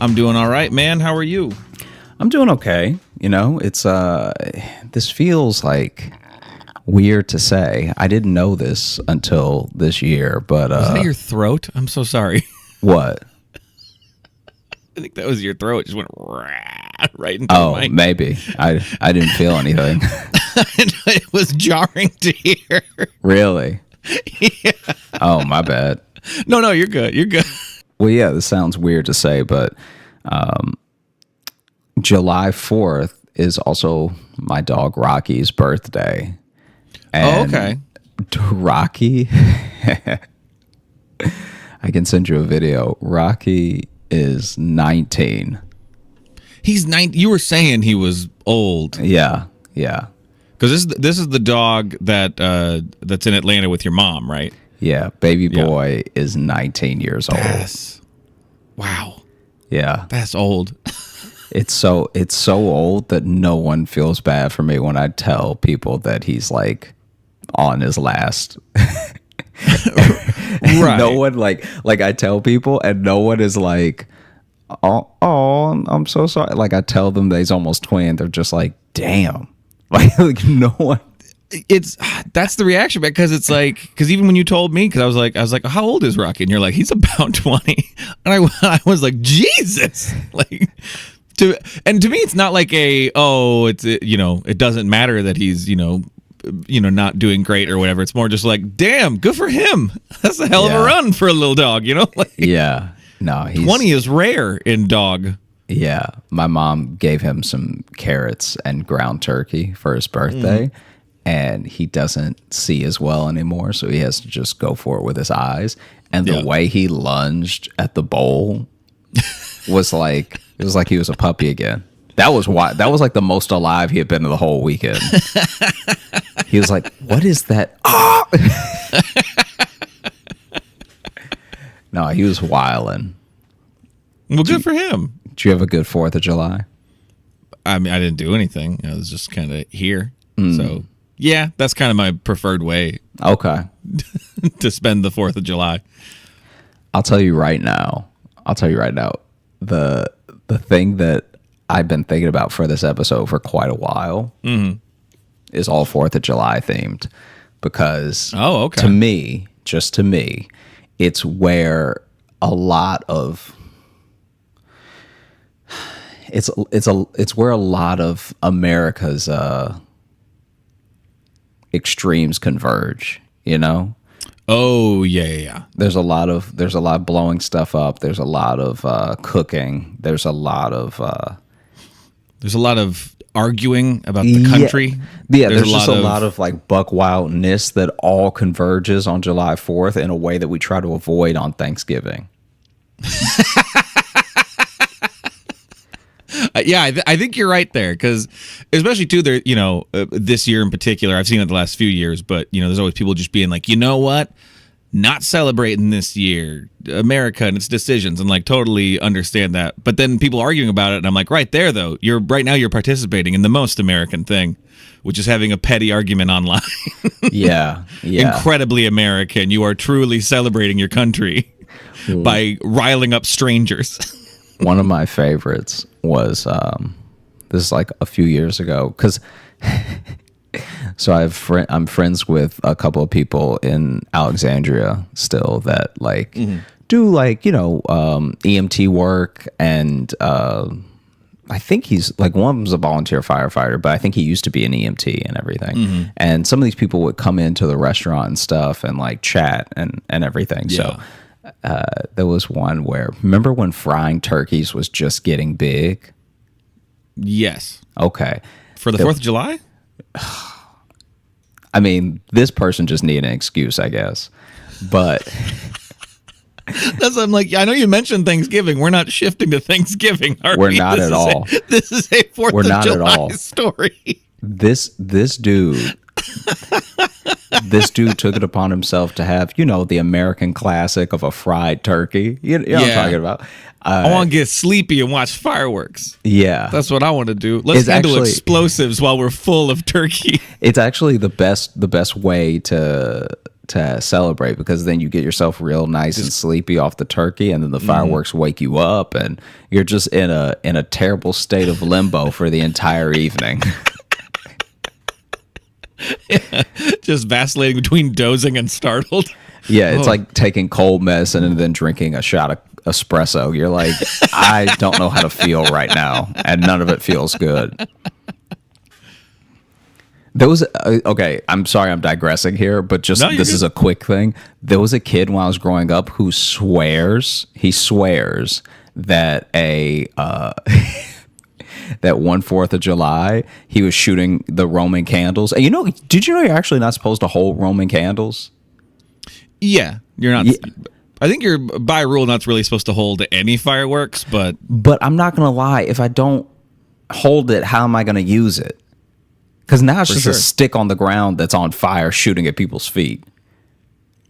I'm doing all right, man. How are you? I'm doing okay. You know, it's this feels like weird to say. I didn't know this until this year, but Was that your throat? I'm so sorry. what? I think that was your throat. It just went right into the mic. Maybe. I didn't feel anything. It was jarring to hear. Really? Yeah. Oh, my bad. No, you're good. You're good. Well, yeah, this sounds weird to say, but July 4th is also my dog Rocky's birthday. And okay. Rocky, I can send you a video. Rocky is 19. He's 9. You were saying he was old. Yeah. Because this is the dog that's in Atlanta with your mom, right? Yeah, baby boy is 19 years old. Yes. Wow. Yeah. That's old. It's so old that no one feels bad for me when I tell people that he's like on his last. Right. No one like I tell people and no one is like, oh, I'm so sorry. Like I tell them that he's almost 20 and they're just like, damn. Like no one. That's the reaction, because it's like, because even when you told me, because I was like, how old is Rocky? And you're like, he's about 20. And I was like, Jesus. Like, to me, it's not like it doesn't matter that he's, not doing great or whatever. It's more just like, damn, good for him. That's a hell of a run for a little dog, Like, yeah. No, 20 is rare in dog. Yeah. My mom gave him some carrots and ground turkey for his birthday. And he doesn't see as well anymore, so he has to just go for it with his eyes. And the way he lunged at the bowl was like, it was like he was a puppy again. That was like the most alive he had been the whole weekend. He was like, "What is that?" Ah! No, he was wilding. Well, good for him. Did you have a good 4th of July? I mean, I didn't do anything. I was just kind of here, so. Yeah, that's kind of my preferred way. Okay. To spend the 4th of July. I'll tell you right now. The thing that I've been thinking about for this episode for quite a while is all 4th of July themed, because to me, it's where a lot of it's where a lot of America's extremes converge, Oh yeah. There's a lot of blowing stuff up. There's a lot of cooking. There's a lot of arguing about the country. Yeah, there's just a lot of like buck wildness that all converges on July 4th in a way that we try to avoid on Thanksgiving. I think you're right there, because especially too there, this year in particular, I've seen it the last few years, but there's always people just being like, you know what, not celebrating this year, America and its decisions, and like totally understand that. But then people arguing about it, and I'm like, right there though, you're participating in the most American thing, which is having a petty argument online. Yeah. Incredibly American. You are truly celebrating your country by riling up strangers. One of my favorites was this is like a few years ago, because so I'm friends with a couple of people in Alexandria still that like do like EMT work, and I think he's like, one of them's a volunteer firefighter, but I think he used to be an EMT and everything. And some of these people would come into the restaurant and stuff and like chat and everything. So there was one where, remember when frying turkeys was just getting big? Yes. Okay. For the 4th of July? I mean, this person just needed an excuse, I guess. But that's what I'm like, I know you mentioned Thanksgiving. We're not shifting to Thanksgiving, are we? We're not at all. This is a 4th of July story. This dude took it upon himself to have, the American classic of a fried turkey. You know what I'm talking about? I want to get sleepy and watch fireworks. Yeah. That's what I want to do. Let's handle explosives while we're full of turkey. It's actually the best way to to celebrate, because then you get yourself real nice and sleepy off the turkey, and then the fireworks wake you up, and you're just in a terrible state of limbo for the entire evening. Yeah, just vacillating between dozing and startled. Yeah, it's like taking cold medicine and then drinking a shot of espresso. You're like, I don't know how to feel right now, and none of it feels good. There was okay. I'm sorry, I'm digressing here, but just this is a quick thing. There was a kid when I was growing up who swears that that 1/4 of July he was shooting the Roman candles. And did you know you're actually not supposed to hold Roman candles? Yeah, you're not. Yeah. I think you're by rule not really supposed to hold any fireworks, but I'm not gonna lie. If I don't hold it, how am I gonna use it? Because now it's just a stick on the ground that's on fire shooting at people's feet.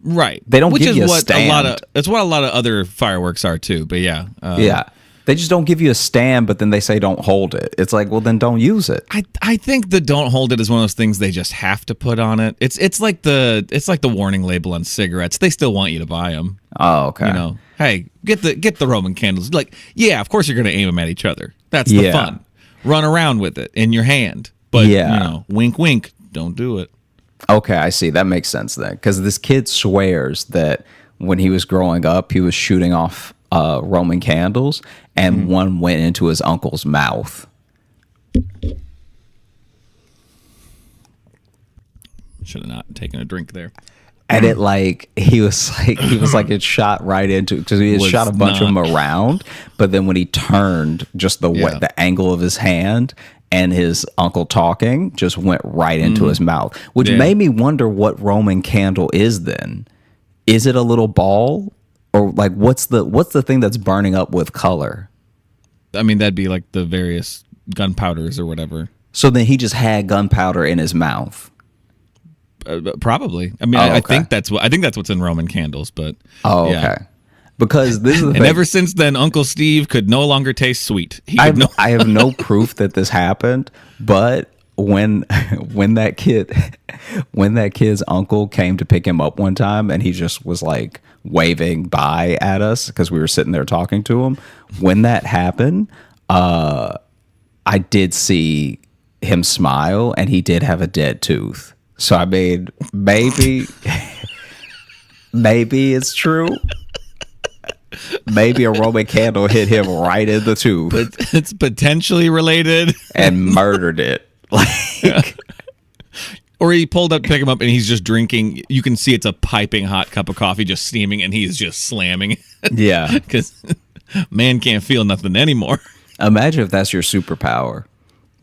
Right. They don't give you a stand. That's what a lot of other fireworks are too. But yeah. Yeah. They just don't give you a stand, but then they say don't hold it. It's like, well, then don't use it. I think the don't hold it is one of those things they just have to put on it. It's like the warning label on cigarettes. They still want you to buy them. Oh, okay. Hey, get the Roman candles. Like, yeah, of course you're going to aim them at each other. That's the fun. Run around with it in your hand. But, wink, wink, don't do it. Okay, I see. That makes sense then. Because this kid swears that when he was growing up, he was shooting off Roman candles, and one went into his uncle's mouth. Should have not taken a drink there. And it he was like it shot right into, because he had shot a bunch of them around, but then when he turned, just the angle of his hand and his uncle talking just went right into his mouth, which made me wonder what Roman candle is then. Is it a little ball, or like what's the thing that's burning up with color? I mean, that'd be like the various gunpowders or whatever. So then he just had gunpowder in his mouth. Probably. I mean, I think that's what's in Roman candles. But okay. Because this is the thing. And ever since then, Uncle Steve could no longer taste sweet. I have no proof that this happened, but when that kid's uncle came to pick him up one time, and he just was like waving bye at us because we were sitting there talking to him. When that happened, I did see him smile, and he did have a dead tooth. So I mean, maybe it's true. Maybe a Roman candle hit him right in the tooth. But it's potentially related. And murdered it. Or he pulled up to pick him up, and he's just drinking. You can see it's a piping hot cup of coffee just steaming, and he's just slamming it. Yeah. Because man can't feel nothing anymore. Imagine if that's your superpower.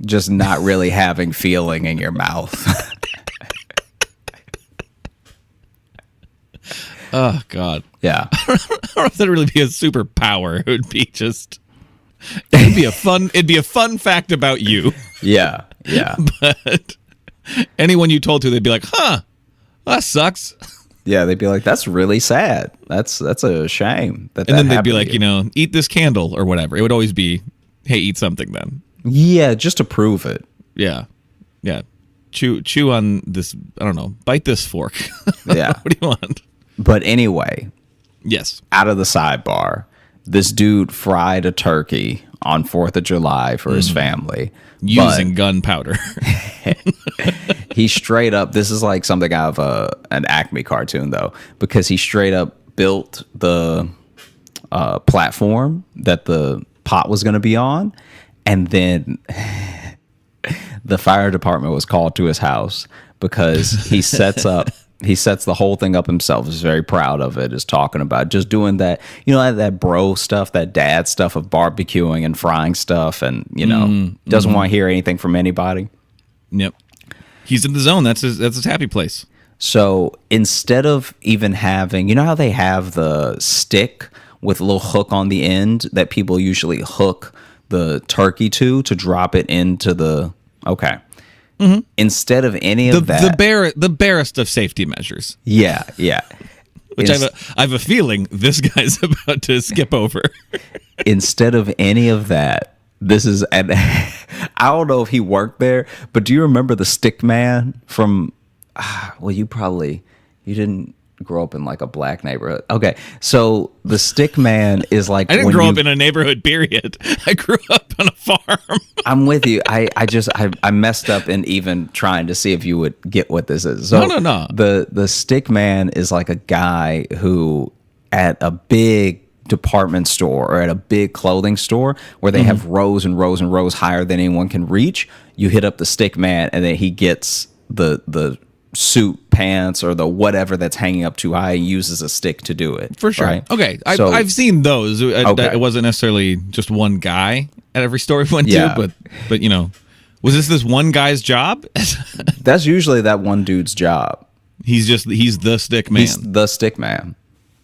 Just not really having feeling in your mouth. Oh, God. Yeah. I don't know if that'd really be a superpower. It would be just... It'd be a fun fact about you. Yeah. Yeah. But anyone you told to, they'd be like, huh, that sucks. Yeah, they'd be like, that's really sad. That's a shame. And then they'd be like, eat this candle or whatever. It would always be, hey, eat something then. Yeah, just to prove it. Yeah. Yeah. Chew on this, I don't know, bite this fork. Yeah. What do you want? But anyway. Yes. Out of the sidebar, this dude fried a turkey on 4th of July for his family. Using gunpowder. He straight up, this is like something out of an Acme cartoon, though, because he straight up built the platform that the pot was going to be on, and then the fire department was called to his house because he sets the whole thing up himself. Is very proud of it. Is talking about just doing that, that bro stuff, that dad stuff of barbecuing and frying stuff, and doesn't want to hear anything from anybody. Yep, he's in the zone. That's his happy place. So instead of even having, how they have the stick with a little hook on the end that people usually hook the turkey to drop it into the Mm-hmm. Instead of any of that, the barest of safety measures. Yeah. Which I have a feeling this guy's about to skip over. Instead of any of that, this is, and I don't know if he worked there, but do you remember the stick man from? Well, you probably You didn't grow up in like a black neighborhood. Okay, so the stick man is like I didn't grow up in a neighborhood, period. I grew up on a farm. I'm with you. I messed up in even trying to see if you would get what this is. So No. The stick man is like a guy who at a big department store or at a big clothing store where they have rows and rows and rows higher than anyone can reach. You hit up the stick man and then he gets the suit, pants, or the whatever that's hanging up too high and uses a stick to do it. For sure. Right? Okay. So- I've seen those. Okay. It wasn't necessarily just one guy at every store we went Yeah. to, but you know, was this one guy's job? That's usually that one dude's job. He's the stick man. He's the stick man.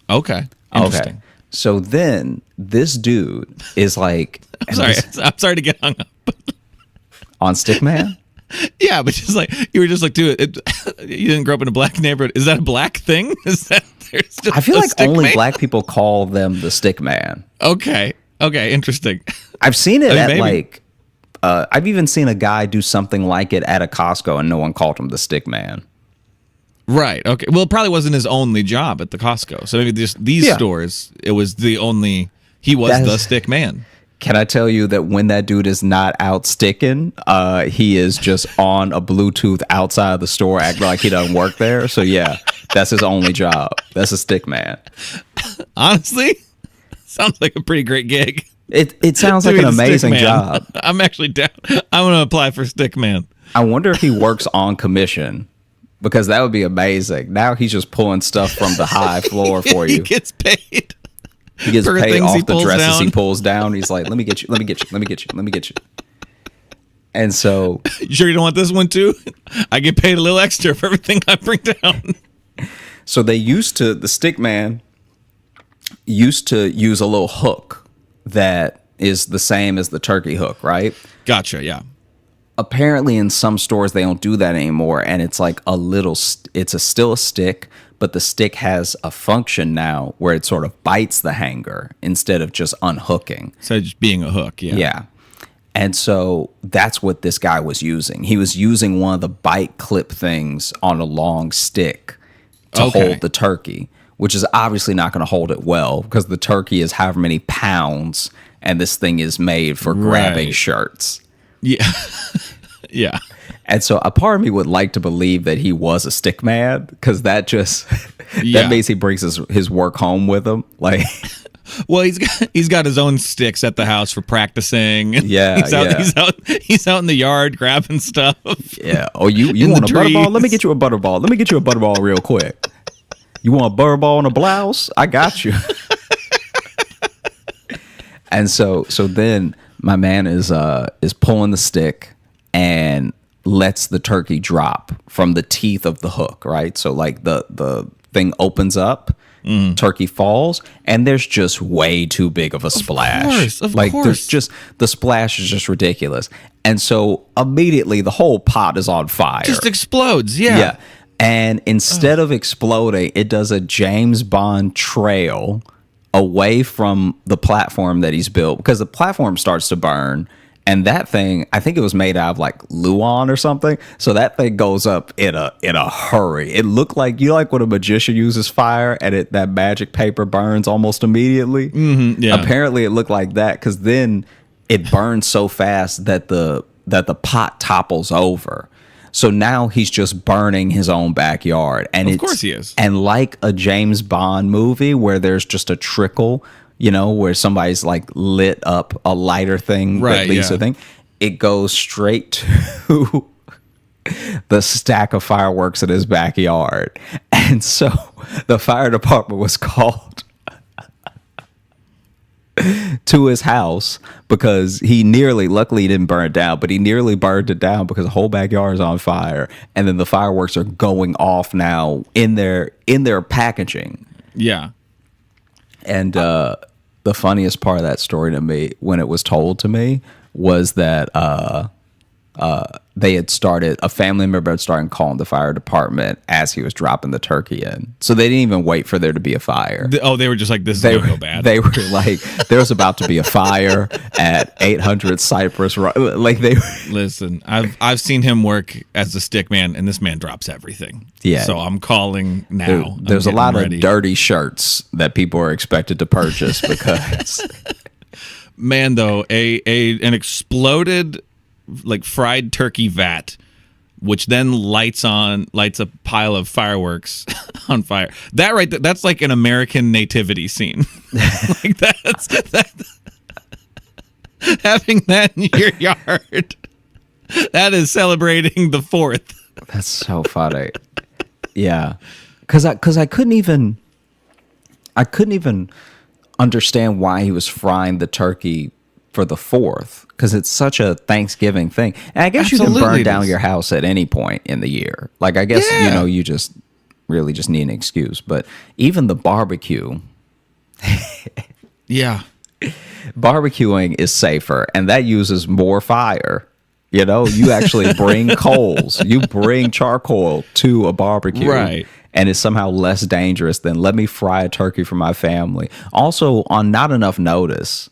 Okay. Interesting. Okay. So then this dude is like, I'm sorry to get hung up. on stick man. Yeah, but just like you were just like, dude, you didn't grow up in a black neighborhood. Is that a black thing? Is that there's just I feel a like stick only man? black people call them the stick man. Okay, interesting. I've seen it at maybe. like, I've even seen a guy do something like it at a Costco and no one called him the stick man. Right. Okay. Well, it probably wasn't his only job at the Costco. So maybe just these Yeah. stores, it was the only. He was That the is- stick man. Can I tell you that when that dude is not out sticking, he is just on a Bluetooth outside of the store acting like he doesn't work there. So yeah, that's his only job. That's a stick man. Honestly, sounds like a pretty great gig. It sounds To like be an the stick amazing man. job. I'm actually down. I'm gonna apply for stick man. I wonder if he works on commission because that would be amazing. Now he's just pulling stuff from the high floor for He you. gets paid. He gets for paid things he off the pulls dresses he down. pulls down. He's like, let me get you, let me get you, let me get you, let me get you. And so, You sure you don't want this one too? I get paid a little extra for everything I bring down. so the stick man used to use a little hook that is the same as the turkey hook, right? Gotcha. Yeah. Apparently in some stores they don't do that anymore, and it's like still a stick, but the stick has a function now where it sort of bites the hanger instead of just unhooking. So just being a hook. Yeah. Yeah. And so that's what this guy was using. He was using one of the bite clip things on a long stick to Okay. hold the turkey, which is obviously not going to hold it well because the turkey is however many pounds and this thing is made for grabbing Right. shirts. Yeah. Yeah. And so a part of me would like to believe that he was a stick man because that just Yeah. that means he brings his work home with him. Like, Well, he's got his own sticks at the house for practicing. Yeah, He's out in the yard grabbing stuff. yeah. Oh, you In want a the butterball? Let me trees. get you a butterball. Let me get you a butterball real quick. You want a butterball and a blouse? I got you. And so then my man is pulling the stick and lets the turkey drop from the teeth of the hook, right? So like the thing opens up, turkey falls, and there's just way too big of a splash. Of Like course. there's just the splash is just ridiculous. And so immediately the whole pot is on fire. Just explodes. Yeah. Yeah. And instead of exploding, it does a James Bond trail away from the platform that he's built because the platform starts to burn. And that thing, I think it was made out of like Luan or something. So that thing goes up in a hurry. It looked like, you know, like when a magician uses fire and that magic paper burns almost immediately. Yeah. Apparently it looked like that because then it burns so fast that the pot topples over. So now he's just burning his own backyard. And Of course he is. And like a James Bond movie where there's just a trickle, you know, where somebody's like lit up a lighter thing that Right, leads to yeah. a thing, it goes straight to the stack of fireworks in his backyard. And so the fire department was called to his house because luckily he didn't burn it down, but he nearly burned it down because the whole backyard is on fire. And then the fireworks are going off now in their packaging. Yeah. And the funniest part of that story to me when it was told to me was that a family member had started calling the fire department as he was dropping the turkey in. So they didn't even wait for there to be a fire. They were just like, this is going to go bad. They were like, there was about to be a fire at 800 Cypress Road. Like Listen, I've seen him work as a stick man, and this man drops everything. Yeah. So I'm calling now. There's a lot of dirty shirts that people are expected to purchase because... Man, though, an exploded like fried turkey vat, which then lights a pile of fireworks on fire. That's like an American nativity scene. Like having that in your yard. That is celebrating the 4th. That's so funny. Yeah, because I couldn't even understand why he was frying the turkey for the 4th, because it's such a Thanksgiving thing. And I guess you can burn down your house at any point in the year. Like, I guess, you just really just need an excuse. But even the barbecue. Yeah. Barbecuing is safer, and that uses more fire. You actually bring coals. You bring charcoal to a barbecue. Right. And it's somehow less dangerous than let me fry a turkey for my family. Also, on not enough notice.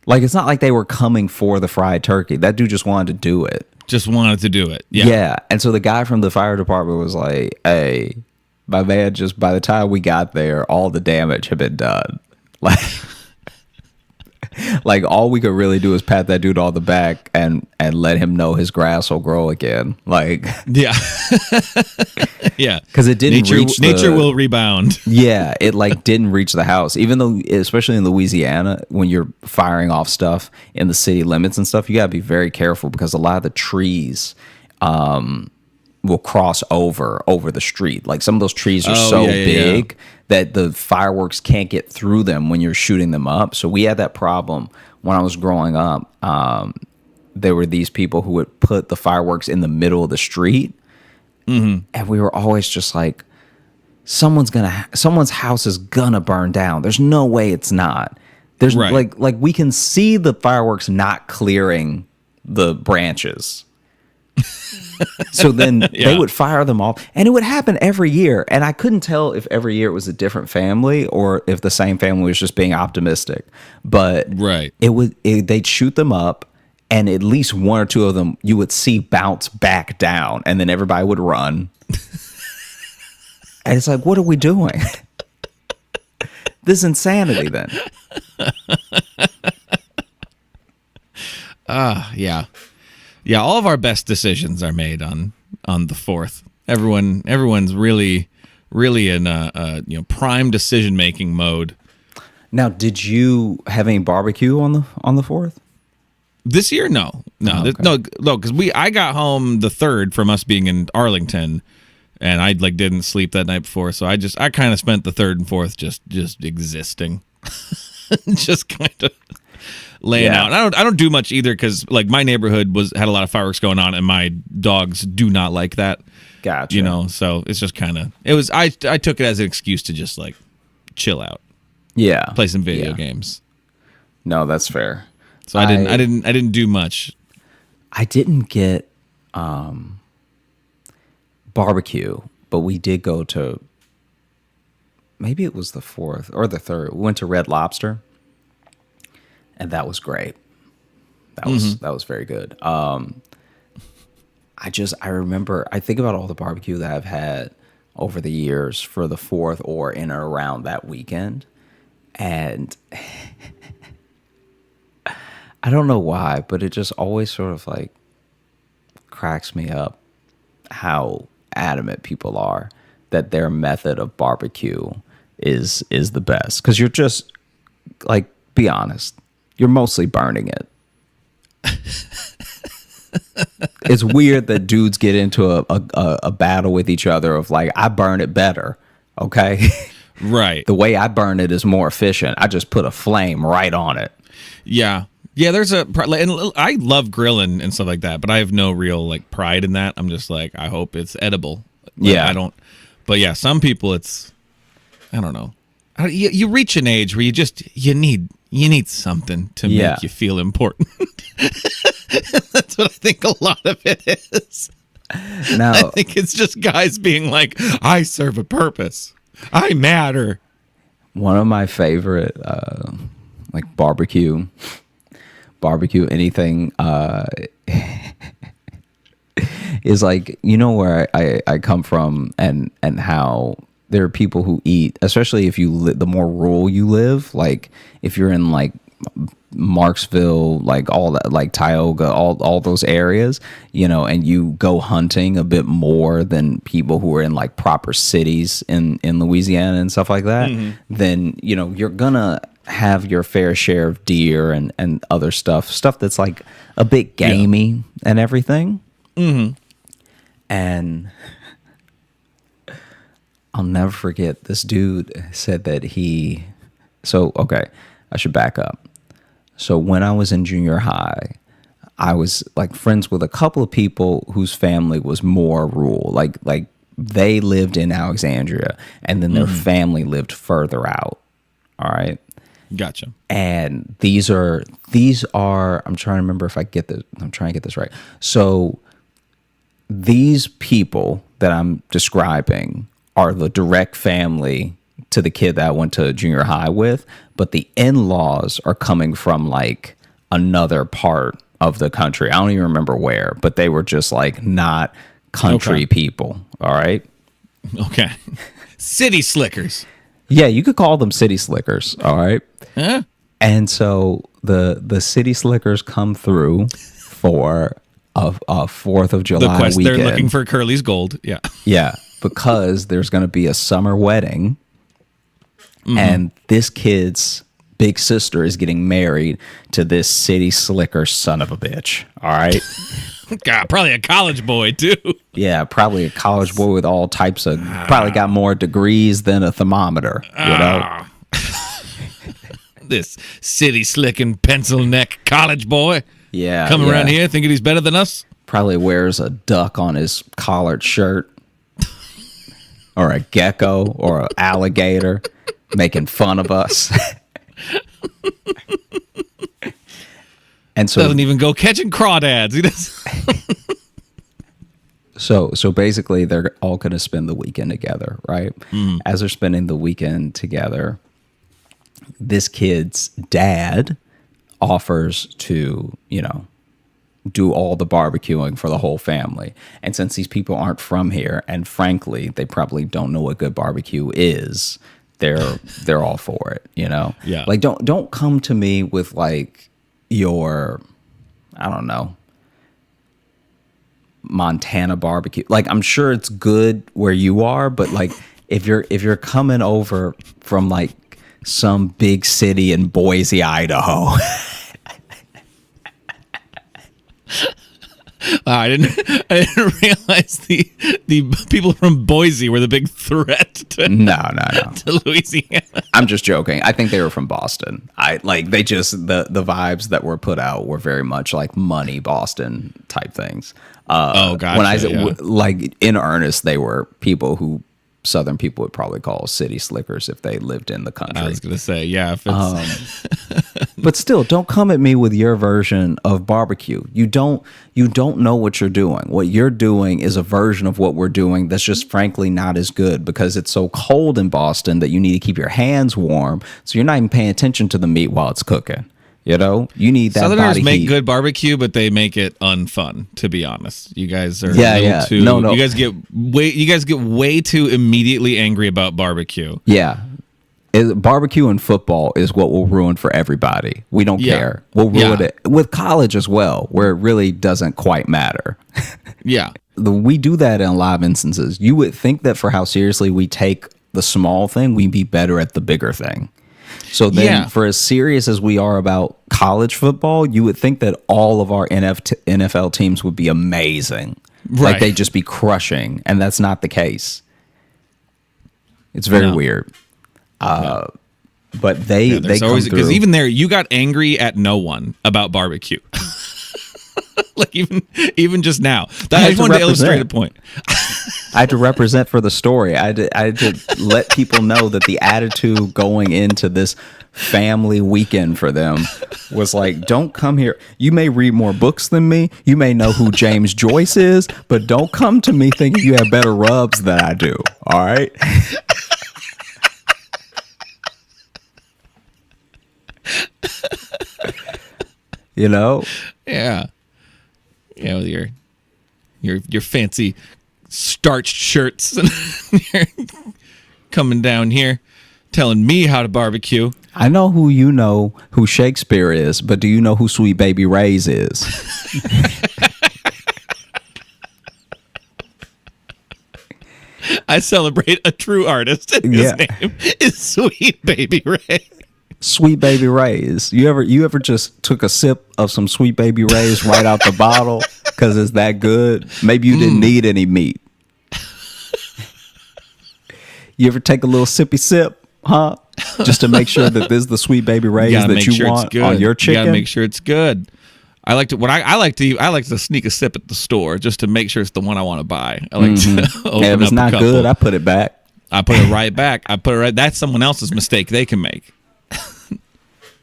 Like, it's not like they were coming for the fried turkey. That dude just wanted to do it. Just wanted to do it. Yeah. Yeah. And so the guy from the fire department was like, hey, my man, just by the time we got there, all the damage had been done. Like all we could really do is pat that dude on the back and let him know his grass will grow again. Like, yeah. Yeah. Because it didn't reach nature will rebound. Yeah, it like didn't reach the house. Even though, especially in Louisiana, when you're firing off stuff in the city limits and stuff, you gotta be very careful because a lot of the trees will cross over the street. Like some of those trees are big that the fireworks can't get through them when you're shooting them up. So we had that problem when I was growing up. There were these people who would put the fireworks in the middle of the street. Mm-hmm. And we were always just like, someone's house is gonna burn down. There's no way it's not. There's like we can see the fireworks not clearing the branches. So then they would fire them off, and it would happen every year. And I couldn't tell if every year it was a different family or if the same family was just being optimistic. But they'd shoot them up, and at least one or two of them you would see bounce back down, and then everybody would run. And it's like, what are we doing? This insanity then. Yeah. Yeah, all of our best decisions are made on the 4th. Everyone's really in prime decision making mode. Now, did you have any barbecue on the 4th? This year, no, okay. no, because I got home the 3rd from us being in Arlington, and I didn't sleep that night before, so I kind of spent the 3rd and 4th just existing, just kind of laying out. And I don't do much either because like my neighborhood had a lot of fireworks going on, and my dogs do not like that. Gotcha. So it's just kind of I took it as an excuse to just like chill out. Yeah. Play some video games. No, that's fair. So I didn't do much. I didn't get barbecue, but we did go to, maybe it was the 4th or the 3rd. We went to Red Lobster, and that was great. That was very good. I remember, I think about all the barbecue that I've had over the years for the 4th or in or around that weekend, and I don't know why, but it just always sort of like cracks me up how adamant people are that their method of barbecue is the best. Because you're just like, be honest, you're mostly burning it. It's weird that dudes get into a battle with each other of like, I burn it better, okay? Right. The way I burn it is more efficient. I just put a flame right on it. Yeah. Yeah, and I love grilling and stuff like that, but I have no real like pride in that. I'm just like, I hope it's edible. I don't. But yeah, some people, I don't know. You reach an age where you You need something to Yeah. make you feel important. That's what I think a lot of it is. Now, I think it's just guys being like, I serve a purpose. I matter. one of my favorite, like barbecue anything, is like, you know, where I come from, and how there are people who eat, especially if you the more rural you live, like if you're in like Marksville, like all that, like Tioga, all those areas, you know, and you go hunting a bit more than people who are in like proper cities in Louisiana and stuff like that, then, you know, you're gonna have your fair share of deer and other stuff that's like a bit gamey and everything. And I'll never forget, this dude said that okay, I should back up. So when I was in junior high, I was like friends with a couple of people whose family was more rural. Like they lived in Alexandria, and then their family lived further out. All right. Gotcha. And these are I'm trying to remember if I'm trying to get this right. So these people that I'm describing are the direct family to the kid that I went to junior high with, but the in-laws are coming from like another part of the country. I don't even remember where, but they were just like not country people. All right. Okay. City slickers. Yeah, you could call them city slickers. All right. Huh? And so the city slickers come through for a 4th of July The quest, weekend. they're looking for Curly's gold. Yeah. Yeah, because there's going to be a summer wedding, and this kid's big sister is getting married to this city slicker son of a bitch. All right. God, probably a college boy too. Yeah, probably a college boy with all types of, probably got more degrees than a thermometer, you know? This city slicking pencil neck college boy. Yeah. Coming yeah. around here thinking he's better than us. Probably wears a duck on his collared shirt, or a gecko, or an alligator, making fun of us. And so Doesn't even go catching crawdads. He does. So basically, they're all going to spend the weekend together, right? As they're spending the weekend together, this kid's dad offers to, you know, do all the barbecuing for the whole family. And since these people aren't from here, and frankly, they probably don't know what good barbecue is, they're all for it, you know? Yeah. Like, don't come to me with like your, I don't know, Montana barbecue. Like, I'm sure it's good where you are, but like if you're coming over from like some big city in Boise, Idaho. I didn't realize the people from Boise were the big threat to, No. to Louisiana. I'm just joking. I think they were from Boston. They just, the vibes that were put out were very much like money Boston type things. Gotcha. When I said, like, in earnest, they were people who Southern people would probably call city slickers if they lived in the country. I was gonna say, yeah. If it's But still, don't come at me with your version of barbecue. You don't know what you're doing. What you're doing is a version of what we're doing that's just frankly not as good, because it's so cold in Boston that you need to keep your hands warm. So you're not even paying attention to the meat while it's cooking. You know, you need that Southerners body make heat. good barbecue, but they make it unfun. To be honest, you guys are Yeah. too. No. You guys get way too immediately angry about barbecue. Yeah. Barbecue and football is what will ruin for everybody. We don't care. We'll ruin it with college as well, where it really doesn't quite matter. Yeah. We do that in a lot of instances. You would think that for how seriously we take the small thing, we'd be better at the bigger thing. So then for as serious as we are about college football, you would think that all of our NFL teams would be amazing. Right. Like they'd just be crushing. And that's not the case. It's very weird. But they come always, through. because even there, you got angry at no one about barbecue. Like even just now, I just wanted to illustrate a point. I had to represent for the story. I had to let people know that the attitude going into this family weekend for them was like, don't come here. You may read more books than me. You may know who James Joyce is, but don't come to me thinking you have better rubs than I do. All right. You know? Yeah. Yeah, with your fancy starched shirts and you're coming down here telling me how to barbecue. I know who Shakespeare is, but do you know who Sweet Baby Ray's is? I celebrate a true artist, and his name is Sweet Baby Ray. Sweet Baby Ray's. You ever just took a sip of some Sweet Baby Ray's right out the bottle because it's that good? Maybe you didn't need any meat. You ever take a little sippy sip, huh? Just to make sure that this is the Sweet Baby Ray's that you want on your chicken. You gotta make sure it's good. I like to I like to sneak a sip at the store just to make sure it's the one I want to buy. I like to open if it's not good, I put it back. I put it right back. That's someone else's mistake they can make.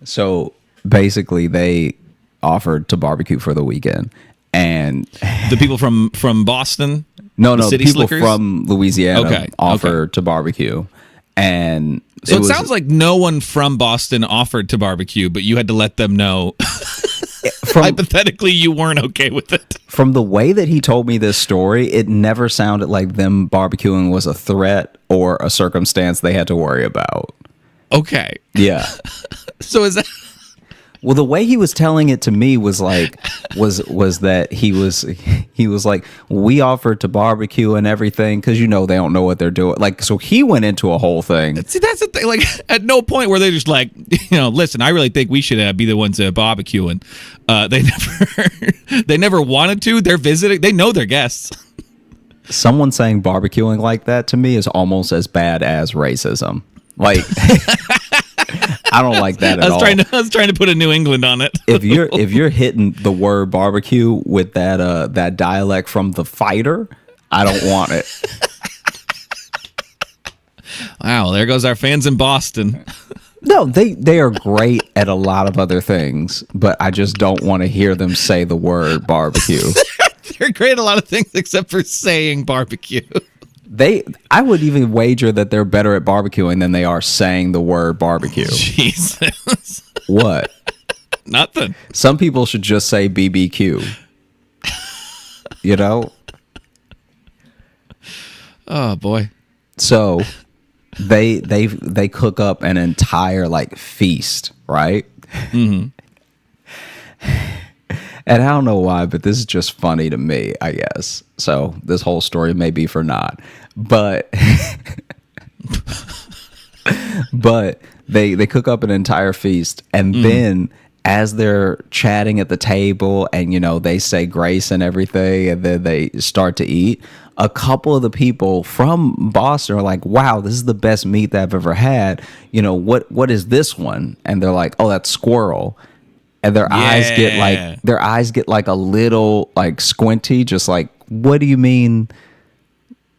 So basically, they offered to barbecue for the weekend, and the people from Boston. No, the people slickers? from Louisiana offered to barbecue, and so it sounds like no one from Boston offered to barbecue, but you had to let them know. Hypothetically, you weren't okay with it. From the way that he told me this story, it never sounded like them barbecuing was a threat or a circumstance they had to worry about. Okay. Yeah. So is that... Well, the way he was telling it to me was like was that he was like, we offered to barbecue and everything because they don't know what they're doing. Like, so he went into a whole thing. See, that's the thing. Like, at no point were they just like, listen, I really think we should be the ones barbecuing. They never wanted to. They're visiting. They know their guests. Someone saying barbecuing like that to me is almost as bad as racism. Like. I don't like that at all. I was trying to put a New England on it. if you're hitting the word barbecue with that dialect from The Fighter, I don't want it. Wow, there goes our fans in Boston. No, they are great at a lot of other things, but I just don't want to hear them say the word barbecue. They're great at a lot of things except for saying barbecue. I would even wager that they're better at barbecuing than they are saying the word barbecue. Jesus. What? Nothing. Some people should just say BBQ. Oh boy. So they cook up an entire feast, right? Mm-hmm. And I don't know why, but this is just funny to me, I guess. So this whole story may be for naught. But but they cook up an entire feast, and then as they're chatting at the table and they say grace and everything, and then they start to eat, a couple of the people from Boston are like, wow, this is the best meat that I've ever had. What is this one? And they're like, oh, that's squirrel. And their eyes get like a little squinty, just like, what do you mean?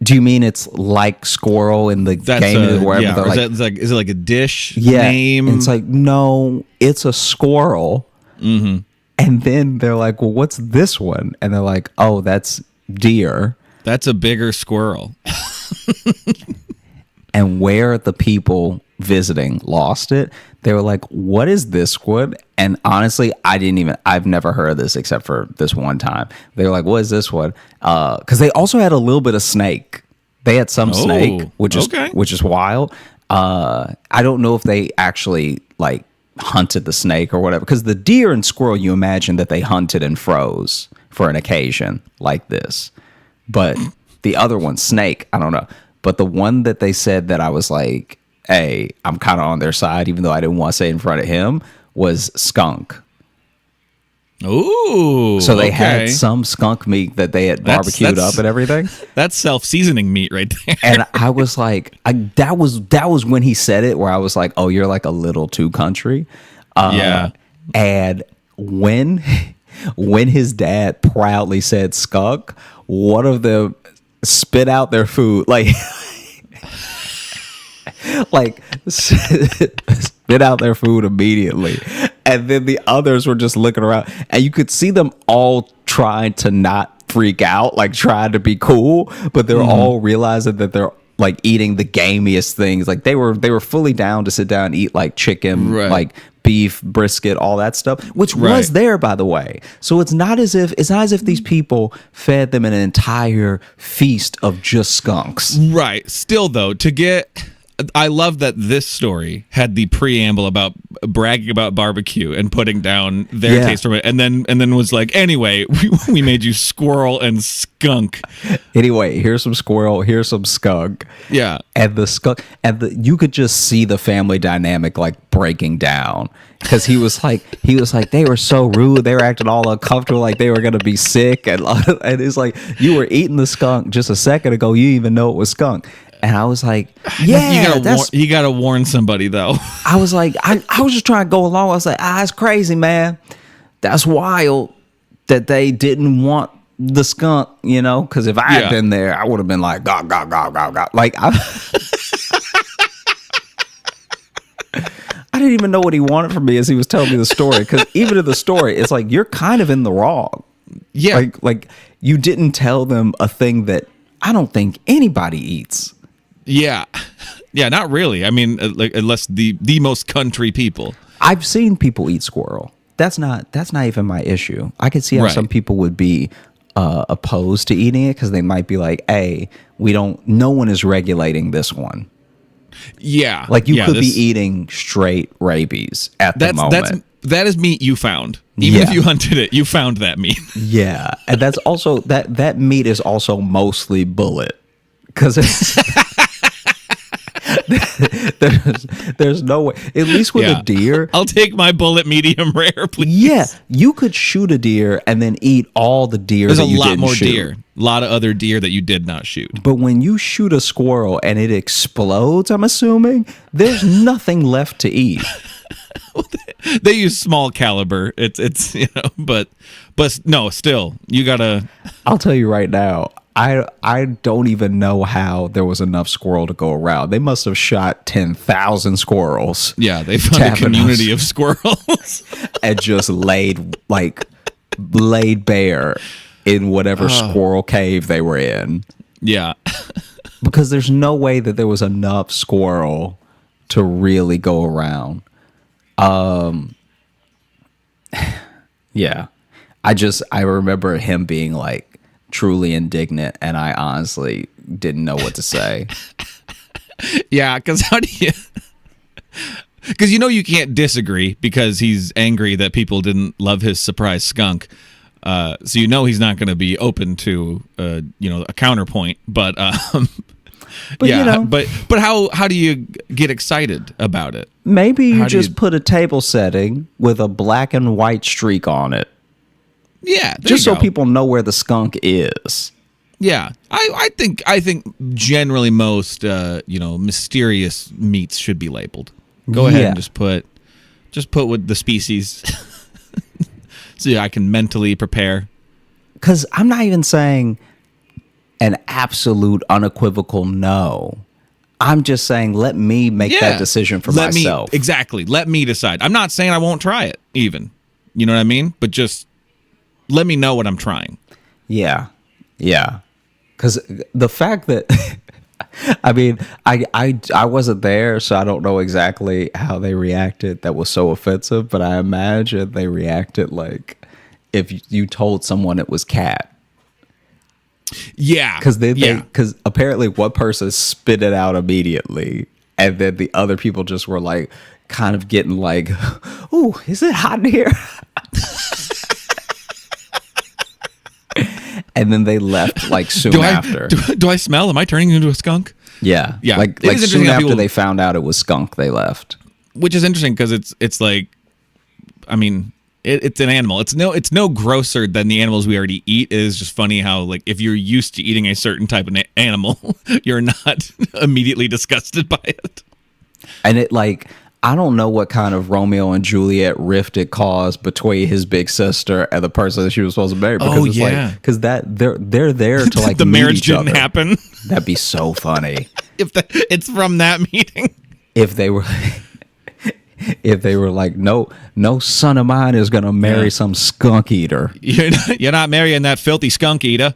Do you mean it's like squirrel in the game or wherever? Yeah. Is it like a dish name? And it's like, no, it's a squirrel. Mm-hmm. And then they're like, well, what's this one? And they're like, oh, that's deer. That's a bigger squirrel. And where the people visiting lost it, they were like, what is this one? And honestly, I've never heard of this except for this one time. They were like, what is this one? Because they also had a little bit of snake. They had some snake, which is wild. I don't know if they actually hunted the snake or whatever, because the deer and squirrel, you imagine that they hunted and froze for an occasion like this. But the other one, snake, I don't know. But the one that they said that I was like, hey, I'm kind of on their side, even though I didn't want to say it in front of him, was skunk. Ooh. So they had some skunk meat that they had barbecued up and everything. That's self-seasoning meat right there. And I was like, that was when he said it, where I was like, oh, you're like a little too country. Yeah. And when his dad proudly said skunk, one of them spit out their food, spit out their food immediately. And then the others were just looking around, and you could see them all trying to not freak out, like trying to be cool, but they're all realizing that they're like eating the gamiest things. Like they were fully down to sit down and eat like chicken, like beef, brisket, all that stuff, which was there, by the way. So it's not as if these people fed them an entire feast of just skunks. Right. Still, though, I love that this story had the preamble about bragging about barbecue and putting down their taste from it, and then was like, anyway, we made you squirrel and skunk. Anyway, here's some squirrel, here's some skunk. Yeah, and the skunk, you could just see the family dynamic like breaking down, because he was like they were so rude, they were acting all uncomfortable, like they were gonna be sick, and it's like, you were eating the skunk just a second ago, you didn't even know it was skunk. And I was like, yeah, you gotta warn somebody, though. I was like, I was just trying to go along. I was like, it's crazy, man. That's wild that they didn't want the skunk, you know? Because if I had been there, I would have been like, gah, gah, gah, gah, gah. Like, I didn't even know what he wanted from me as he was telling me the story. Because even in the story, it's like, you're kind of in the wrong. Yeah. Like you didn't tell them a thing that I don't think anybody eats. Yeah, not really. I mean, like, unless the most country people. I've seen people eat squirrel. That's not even my issue. I could see how some people would be opposed to eating it, because they might be like, "Hey, no one is regulating this one." Yeah, like you could be eating straight rabies at the moment. That is meat you found. Even if you hunted it, you found that meat. Yeah, and that's also that meat is also mostly bullet, because it's. there's no way, at least with a deer. I'll take my bullet medium rare, please. Yeah, you could shoot a deer and then eat all the deer. There's a lot more deer, a lot of other deer that you did not shoot. But when you shoot a squirrel and it explodes, I'm assuming there's nothing left to eat. They use small caliber. It's but no, still you gotta. I'll tell you right now, I don't even know how there was enough squirrel to go around. They must have shot 10,000 squirrels. Yeah, they found a community of squirrels and just laid bare in whatever squirrel cave they were in. Yeah, because there's no way that there was enough squirrel to really go around. Yeah, I remember him being like truly indignant, and I honestly didn't know what to say. Yeah, because how do you? Because you can't disagree, because he's angry that people didn't love his surprise skunk. So he's not going to be open to a counterpoint. But but how do you get excited about it? Maybe you just put a table setting with a black and white streak on it. Yeah, just so people know where the skunk is. Yeah, I think generally most mysterious meats should be labeled. Go ahead and just put with the species, so I can mentally prepare. Because I'm not even saying an absolute unequivocal no. I'm just saying, let me make that decision for myself. Exactly. Let me decide. I'm not saying I won't try it, even. You know what I mean? But just let me know what I'm trying. Yeah. Yeah. Because the fact that, I mean, I wasn't there, so I don't know exactly how they reacted. That was so offensive, but I imagine they reacted like if you told someone it was cat. Yeah, because apparently one person spit it out immediately, and then the other people just were like, kind of getting like, "Ooh, is it hot in here?" And then they left like soon after. Do I smell? Am I turning into a skunk? Yeah, yeah. Like soon after they found out it was skunk, they left. Which is interesting because it's like, I mean. It's an animal. It's no grosser than the animals we already eat. It is just funny how, like, if you're used to eating a certain type of animal, you're not immediately disgusted by it. And it, like, I don't know what kind of Romeo and Juliet rift it caused between his big sister and the person that she was supposed to marry. Because because they're there to like the meet marriage each didn't other. happen. That'd be so funny if it's from that meeting. If they were. if they were like, no son of mine is gonna marry some skunk eater. You're not marrying that filthy skunk eater.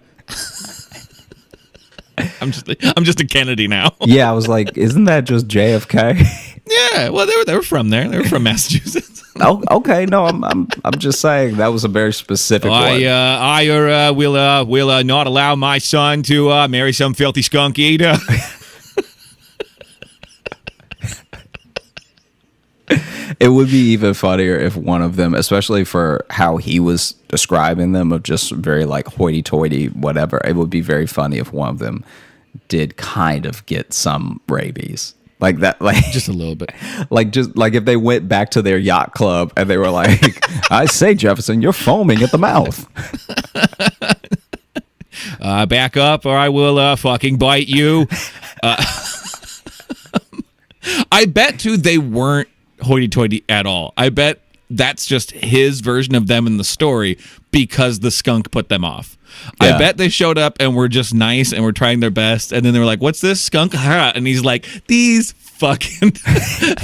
I'm just a Kennedy now. Yeah, I was like, isn't that just JFK? Yeah, well, they were from there. They were from Massachusetts. Oh, okay. No, I'm just saying that was a very specific one. I will not allow my son to marry some filthy skunk eater. It would be even funnier if one of them, especially for how he was describing them, of just very like hoity-toity, whatever. It would be very funny if one of them did kind of get some rabies. Like that, like just a little bit. Just like if they went back to their yacht club and they were like, "I say, Jefferson, you're foaming at the mouth." Back up, or I will fucking bite you. I bet too they weren't hoity-toity at all. I bet that's just his version of them in the story because the skunk put them off. Yeah. I bet they showed up and were just nice and were trying their best, and then they were like, "What's this skunk?" And he's like, "These fucking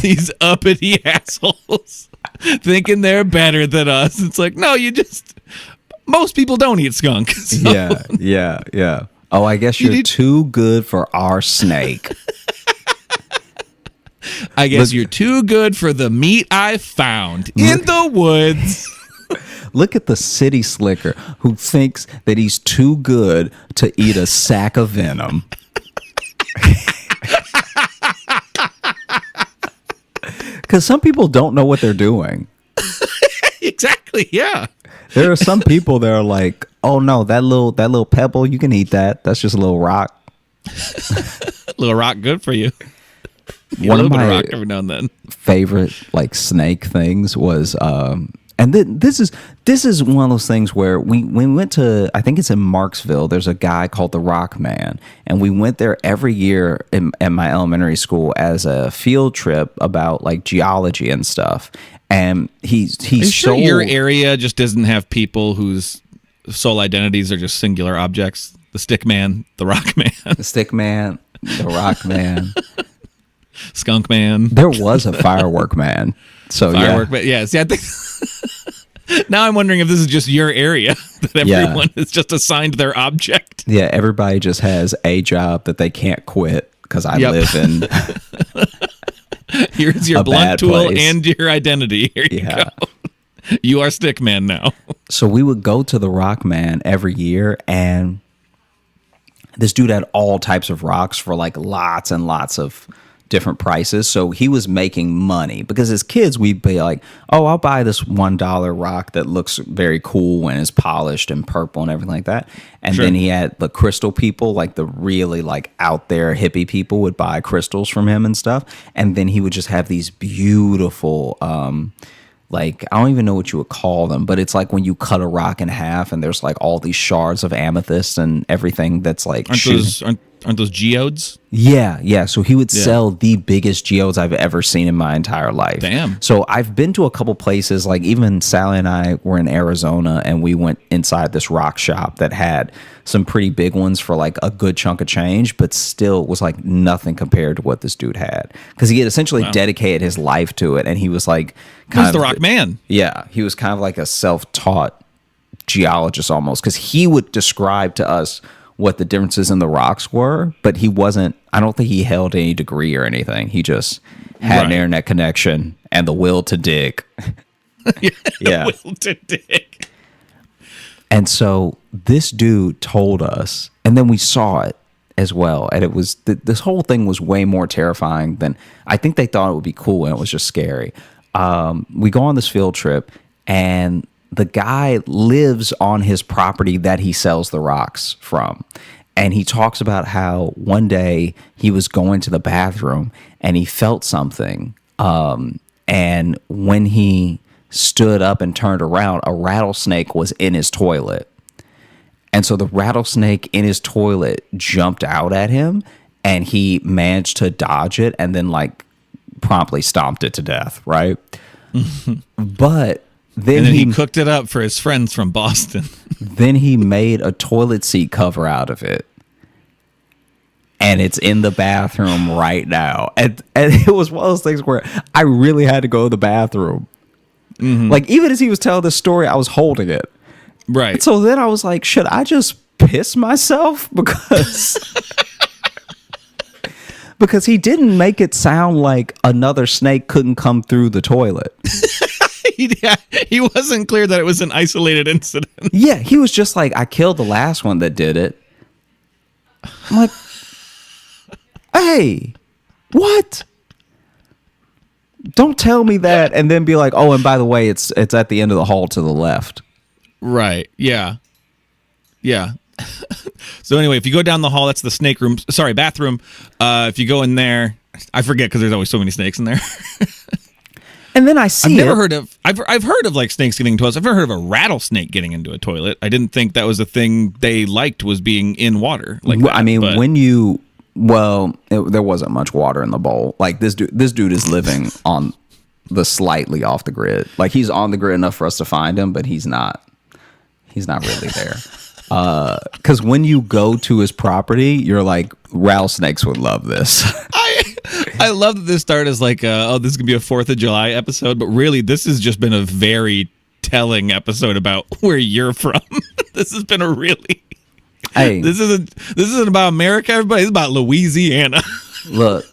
these uppity assholes thinking they're better than us." It's like, no, most people don't eat skunk. So. Yeah. Oh, I guess you're too good for our snake. I guess you're too good for the meat I found in the woods. Look at the city slicker who thinks that he's too good to eat a sack of venom. Because some people don't know what they're doing. Exactly, yeah. There are some people that are like, "Oh no, that little pebble, you can eat that. That's just a little rock." Little rock, good for you. One of my rock every now and then. Favorite like snake things was and this is one of those things where we went to, I think it's in Marksville, there's a guy called the Rock Man, and we went there every year at my elementary school as a field trip about like geology and stuff. And he's sure your area just doesn't have people whose sole identities are just singular objects? The Stick Man, the Rock Man. The Stick Man, the Rock Man. Skunk Man. There was a Firework Man. So Firework Man. Yeah. See, I think now I'm wondering if this is just your area that everyone is just assigned their object. Yeah, everybody just has a job that they can't quit because I live in. Here's your blunt tool and your identity. Here you go. You are Stick Man now. So we would go to the Rock Man every year, and this dude had all types of rocks for like lots and lots of different prices. So he was making money because as kids we'd be like, "Oh, I'll buy this $1 rock that looks very cool and is polished and purple and everything like that." And then he had the crystal people, like the really like out there hippie people would buy crystals from him and stuff. And then he would just have these beautiful like, I don't even know what you would call them, but it's like when you cut a rock in half and there's like all these shards of amethyst and everything that's like aren't those geodes? Yeah. So he would sell the biggest geodes I've ever seen in my entire life. Damn. So I've been to a couple places, like even Sally and I were in Arizona and we went inside this rock shop that had some pretty big ones for like a good chunk of change, but still was like nothing compared to what this dude had. Because he had essentially dedicated his life to it, and he was like He's the Rock Man. Yeah, he was kind of like a self-taught geologist almost, because he would describe to us what the differences in the rocks were, but he wasn't, I don't think he held any degree or anything. He just had an internet connection and the will to dig. The will to dig. And so this dude told us, and then we saw it as well, and it was, this whole thing was way more terrifying than, I think they thought it would be cool, and it was just scary. We go on this field trip, and the guy lives on his property that he sells the rocks from. And he talks about how one day he was going to the bathroom and he felt something. And when he stood up and turned around, a rattlesnake was in his toilet. And so the rattlesnake in his toilet jumped out at him, and he managed to dodge it and then like promptly stomped it to death, right? But then he cooked it up for his friends from Boston. Then he made a toilet seat cover out of it. and it's in the bathroom right now. And it was one of those things where I really had to go to the bathroom. Like, even as he was telling this story, I was holding it. Right. And so then I was like, should I just piss myself? Because he didn't make it sound like another snake couldn't come through the toilet. He wasn't clear that it was an isolated incident. Yeah, he was just like, I killed the last one that did it. I'm like, hey, what? Don't tell me that and then be like, oh, and by the way, it's at the end of the hall to the left. Right. Yeah. Yeah. So anyway, if you go down the hall, that's the snake room. Sorry, bathroom. If you go in there, I forget because there's always so many snakes in there. And then I see I've never heard of. I've heard of like snakes getting into toilets. I've never heard of a rattlesnake getting into a toilet. I didn't think that was a thing they liked, was being in water. Like that, I mean, there wasn't much water in the bowl. Like this dude is living on the slightly off the grid. Like he's on the grid enough for us to find him, but he's not really there. Because when you go to his property, you're like, rattlesnakes would love this. I love that this started as like, this is gonna be a 4th of July episode, but really, this has just been a very telling episode about where you're from. This has been a really. Hey, this isn't about America, everybody. It's about Louisiana. Look,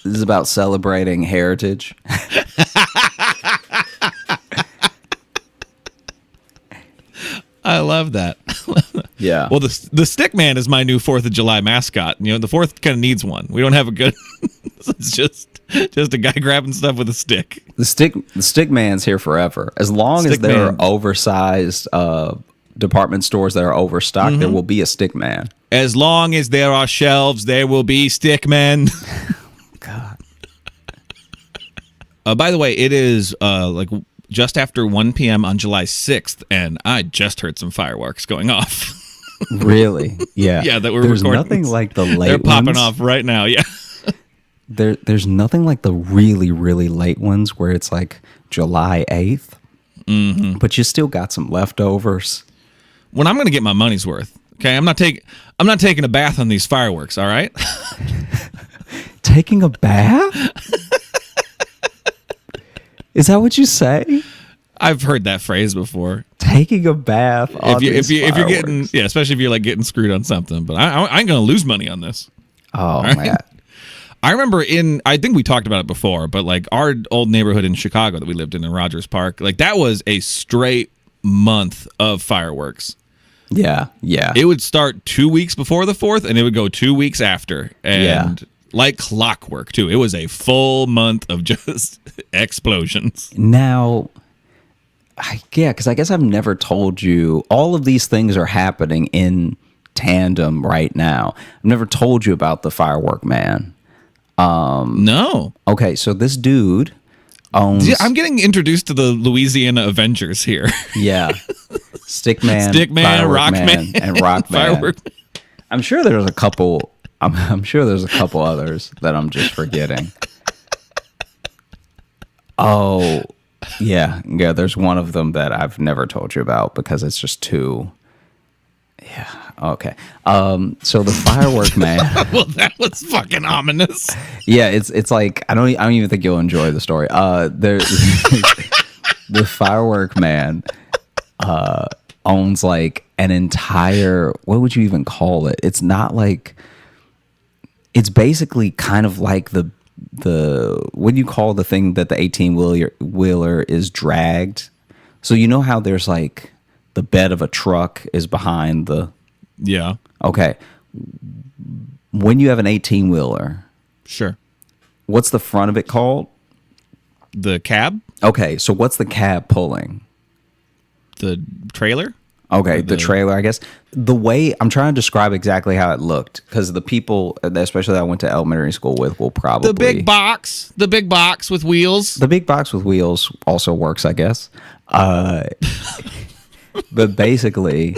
this is about celebrating heritage. I love that. Yeah. Well, the stick man is my new 4th of July mascot. You know, the 4th kind of needs one. We don't have a good. It's just a guy grabbing stuff with a stick. The stick man's here forever. As long as there are oversized department stores that are overstocked, there will be a stick man. As long as there are shelves, there will be stick men. God. By the way, it is like just after 1 p.m. on July 6th, and I just heard some fireworks going off. Really? Yeah. Yeah, that we're There's recording. nothing like the late They're popping ones. off right now, yeah. There's nothing like the really, really late ones where it's like July 8th, but you still got some leftovers. When I'm going to get my money's worth, okay? I'm not taking a bath on these fireworks, all right? Taking a bath? Is that what you say? I've heard that phrase before. Taking a bath on If you're fireworks. getting, yeah, especially if you're like getting screwed on something. But I ain't going to lose money on this. Oh, right? man. I remember I think we talked about it before, but like our old neighborhood in Chicago that we lived in Rogers Park, like that was a straight month of fireworks. Yeah, yeah. It would start 2 weeks before the 4th, and it would go 2 weeks after. And like clockwork, too. It was a full month of just explosions. Now, because I guess I've never told you, all of these things are happening in tandem right now. I've never told you about the firework man. No. Okay, so this dude owns... I'm getting introduced to the Louisiana Avengers here. Yeah. Stickman, Rockman, and Rockman. Firework. I'm sure there's a couple... I'm sure there's a couple others that I'm just forgetting. Oh, yeah. There's one of them that I've never told you about because it's just too. Yeah. Okay. So the firework man. Well, that was fucking ominous. Yeah. It's like I don't even think you'll enjoy the story. The firework man owns like an entire. What would you even call it? It's not like. It's basically kind of like the what do you call the thing that the 18-wheeler is dragged? So you know how there's like the bed of a truck is behind the... Yeah. Okay. When you have an 18-wheeler... Sure. What's the front of it called? The cab? Okay, so what's the cab pulling? The trailer? Okay, the trailer, I guess. The way I'm trying to describe exactly how it looked, because the people, especially that I went to elementary school with, will probably... The big box with wheels. The big box with wheels also works, I guess. But basically,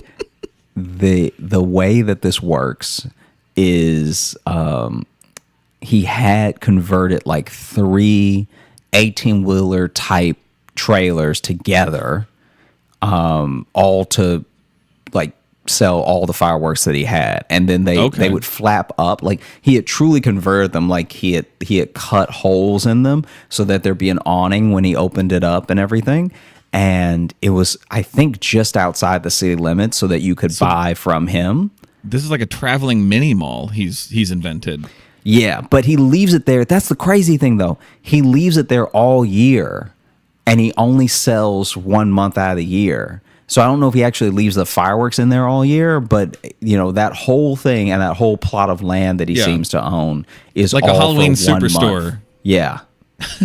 the way that this works is he had converted like 3 18-wheeler type trailers together, all to like sell all the fireworks that he had, and then they would flap up. Like, he had truly converted them, like he had cut holes in them so that there'd be an awning when he opened it up and everything. And it was, I think, just outside the city limits so that you could buy from him. This is like a traveling mini mall he's invented. Yeah, but he leaves it there. That's the crazy thing, though. He leaves it there all year, and he only sells 1 month out of the year. So I don't know if he actually leaves the fireworks in there all year, but that whole thing and that whole plot of land that he seems to own is like all a Halloween for 1 superstore. month. Yeah.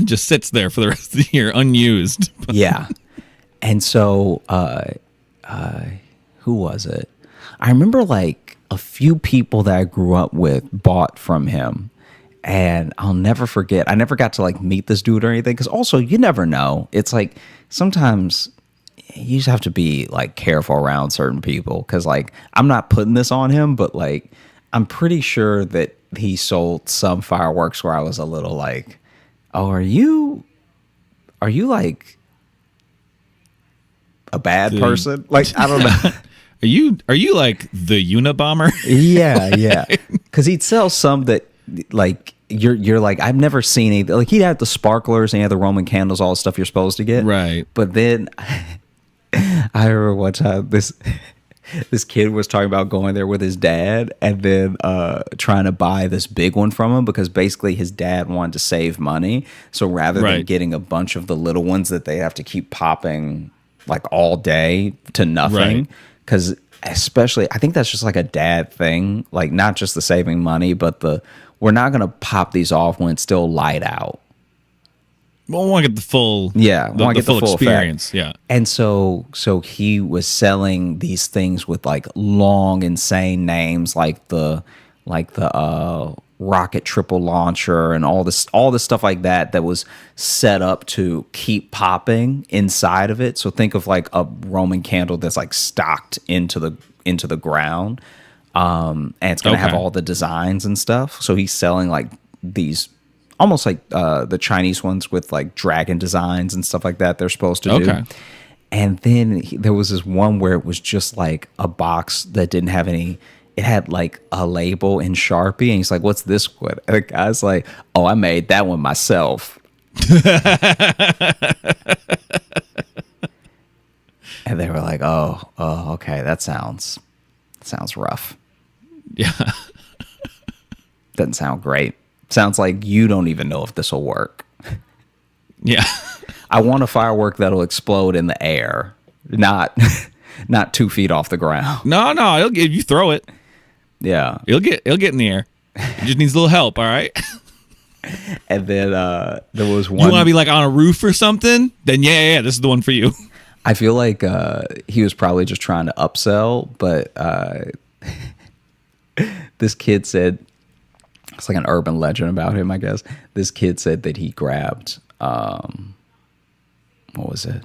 Just sits there for the rest of the year unused. Yeah. And so who was it? I remember like a few people that I grew up with bought from him. And I'll never forget. I never got to like meet this dude or anything. Because also, you never know. It's like sometimes you just have to be like careful around certain people. Because like, I'm not putting this on him, but like, I'm pretty sure that he sold some fireworks where I was a little like, oh, are you like a bad person? Like, I don't know. Are you like the Unabomber? Yeah. Because he'd sell some that like you're like, I've never seen anything. Like, he'd have the sparklers and he had the Roman candles, all the stuff you're supposed to get. Right. But then I remember one time this kid was talking about going there with his dad and then trying to buy this big one from him because basically his dad wanted to save money. So rather than getting a bunch of the little ones that they have to keep popping like all day to nothing, because especially I think that's just like a dad thing, like not just the saving money, but we're not going to pop these off when it's still light out. Well, I want to get the full, want to get the full experience. Effect. Yeah. And so he was selling these things with like long, insane names, like the rocket triple launcher and all this stuff like that was set up to keep popping inside of it. So think of like a Roman candle that's like stocked into the ground, and it's gonna have all the designs and stuff. So he's selling like these. Almost like the Chinese ones with like dragon designs and stuff like that they're supposed to do. And then there was this one where it was just like a box that didn't have any. It had like a label in Sharpie, and he's like, "What's this one?" And the guy's like, "Oh, I made that one myself." And they were like, "Oh, okay, that sounds rough." Yeah, doesn't sound great. Sounds like you don't even know if this will work. Yeah. I want a firework that'll explode in the air, not 2 feet off the ground. No, if you throw it. Yeah. It'll get in the air. It just needs a little help, all right? And then there was one. You want to be like on a roof or something? Then yeah, this is the one for you. I feel like he was probably just trying to upsell, but this kid said, it's like an urban legend about him, I guess. This kid said that he grabbed, what was it?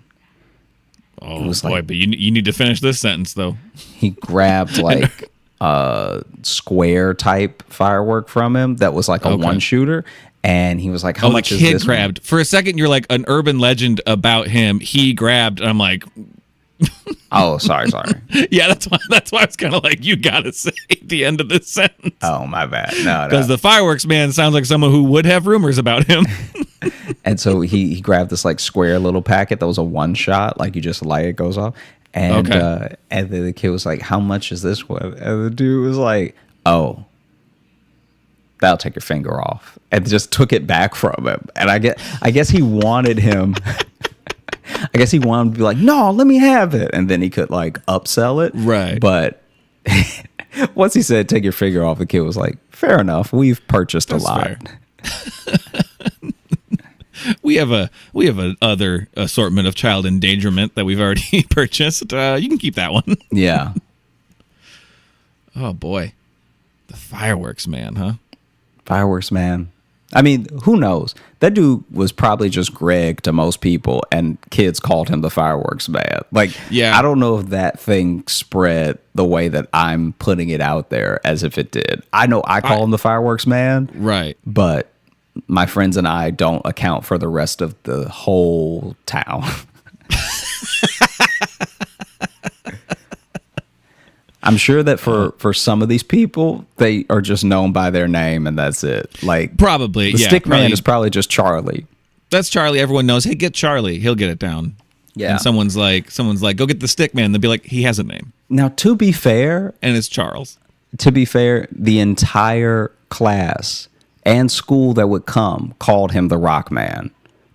Oh, it boy, but you need to finish this sentence, though. He grabbed, like, a square-type firework from him that was, like, a one-shooter. And he was like, how much is this? The kid grabbed. For a second, you're like, an urban legend about him. He grabbed, and I'm like... Oh, sorry. Yeah, that's why I was kind of like, you gotta say the end of this sentence. Oh, my bad. No. Because the fireworks man sounds like someone who would have rumors about him. And so he grabbed this like square little packet that was a one shot, like you just light it goes off. And and then the kid was like, how much is this one? And the dude was like, oh, that'll take your finger off, and just took it back from him. And I guess he wanted him. I guess he wanted him to be like, no, let me have it. And then he could like upsell it. Right. But once he said, take your finger off, the kid was like, fair enough. We've purchased a lot. We have a other assortment of child endangerment that we've already purchased. You can keep that one. Yeah. Oh, boy. The fireworks man, huh? Fireworks man. I mean, who knows? That dude was probably just Greg to most people, and kids called him the fireworks man. Like, yeah. I don't know if that thing spread the way that I'm putting it out there as if it did. I know I call him the fireworks man. Right. But my friends and I don't account for the rest of the whole town. I'm sure that for some of these people, they are just known by their name and that's it. Like Probably, the yeah. stick man probably- is probably just Charlie. That's Charlie. Everyone knows, hey, get Charlie. He'll get it down. Yeah. And someone's like, go get the stick man. They'll be like, he has a name. Now, to be fair, And it's Charles. the entire class and school that would come called him the Rock Man.